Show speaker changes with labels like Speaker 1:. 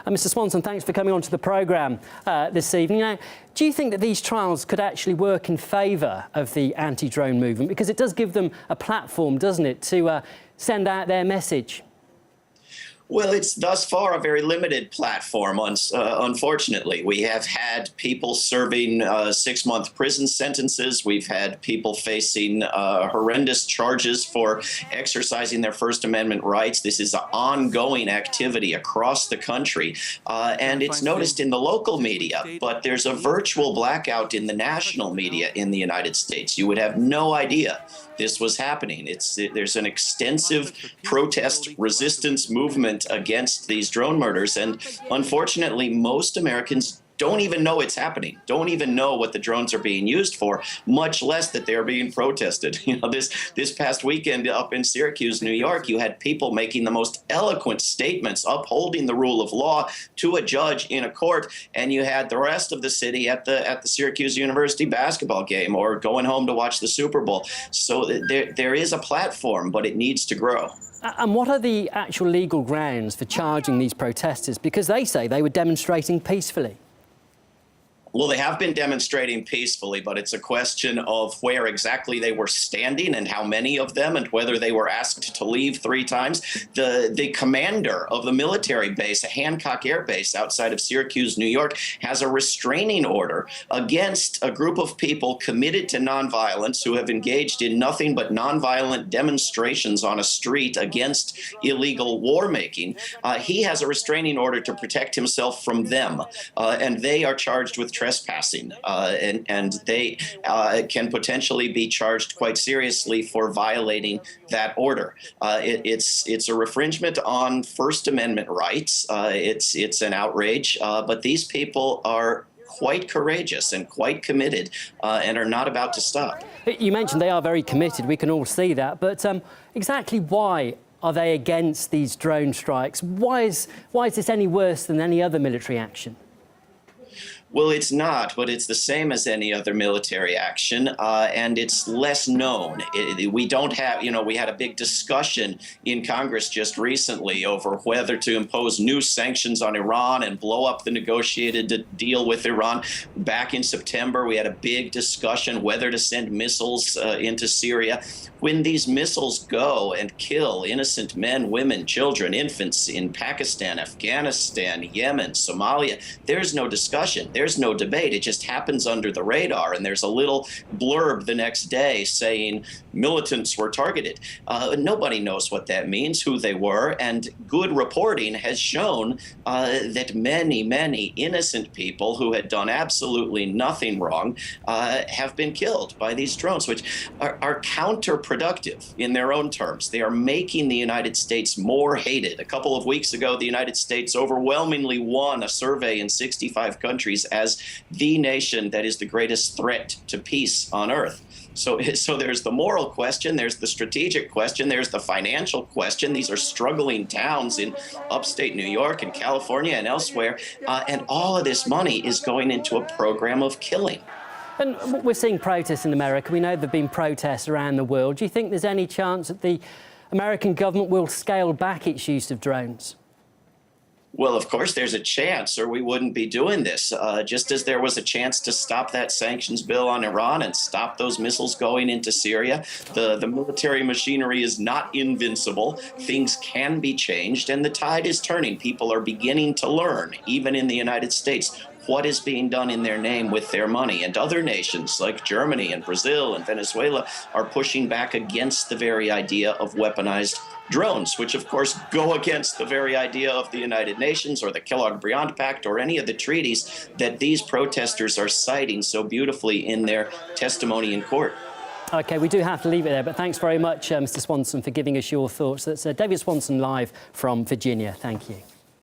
Speaker 1: Mr. Swanson, thanks for coming on to the programme this evening. Now, do you think that these trials could actually work in favour of the anti-drone movement? Because it does give them a platform, doesn't it, to send out their message?
Speaker 2: Well, it's thus far a very limited platform, unfortunately. We have had people serving 6-month prison sentences. We've had people facing horrendous charges for exercising their First Amendment rights. This is an ongoing activity across the country, and it's noticed in the local media, but there's a virtual blackout in the national media in the United States. You would have no idea this was happening. There's an extensive protest resistance movement against these drone murders, and unfortunately most Americans don't even know it's happening, don't even know what the drones are being used for, much less that they're being protested. You know, this past weekend up in Syracuse, New York, you had people making the most eloquent statements upholding the rule of law to a judge in a court, and you had the rest of the city at the Syracuse University basketball game or going home to watch the Super Bowl. So there is a platform, but it needs to grow.
Speaker 1: And what are the actual legal grounds for charging these protesters? Because they say they were demonstrating peacefully.
Speaker 2: Well, they have been demonstrating peacefully, but it's a question of where exactly they were standing and how many of them and whether they were asked to leave 3 times. The commander of the military base, a Hancock Air Base outside of Syracuse, New York, has a restraining order against a group of people committed to nonviolence who have engaged in nothing but nonviolent demonstrations on a street against illegal war making. He has a restraining order to protect himself from them, and they are charged with trespassing, and they can potentially be charged quite seriously for violating that order. It's a infringement on First Amendment rights. It's an outrage, but these people are quite courageous and quite committed and are not about to stop.
Speaker 1: You mentioned they are very committed. We can all see that. But exactly why are they against these drone strikes? Why is this any worse than any other military action?
Speaker 2: Well, it's not, but it's the same as any other military action, and it's less known. We don't have, we had a big discussion in Congress just recently over whether to impose new sanctions on Iran and blow up the negotiated deal with Iran. Back in September, we had a big discussion whether to send missiles into Syria. When these missiles go and kill innocent men, women, children, infants in Pakistan, Afghanistan, Yemen, Somalia, there's no discussion. There's no debate. It just happens under the radar, and there's a little blurb the next day saying militants were targeted. Nobody knows what that means, who they were, and good reporting has shown that many, many innocent people who had done absolutely nothing wrong have been killed by these drones, which are counterproductive in their own terms. They are making the United States more hated. A couple of weeks ago, the United States overwhelmingly won a survey in 65 countries as the nation that is the greatest threat to peace on earth. So there's the moral question, there's the strategic question, there's the financial question. These are struggling towns in upstate New York and California and elsewhere, and all of this money is going into a program of killing.
Speaker 1: And we're seeing protests in America. We know there have been protests around the world. Do you think there's any chance that the American government will scale back its use of drones?
Speaker 2: Well, of course, there's a chance, or we wouldn't be doing this. Just as there was a chance to stop that sanctions bill on Iran and stop those missiles going into Syria, the military machinery is not invincible. Things can be changed, and the tide is turning. People are beginning to learn, even in the United States, what is being done in their name with their money. And other nations like Germany and Brazil and Venezuela are pushing back against the very idea of weaponized drones, which of course go against the very idea of the United Nations or the Kellogg-Briand Pact or any of the treaties that these protesters are citing so beautifully in their testimony in court.
Speaker 1: OK, we do have to leave it there, but thanks very much, Mr. Swanson, for giving us your thoughts. That's David Swanson live from Virginia. Thank you.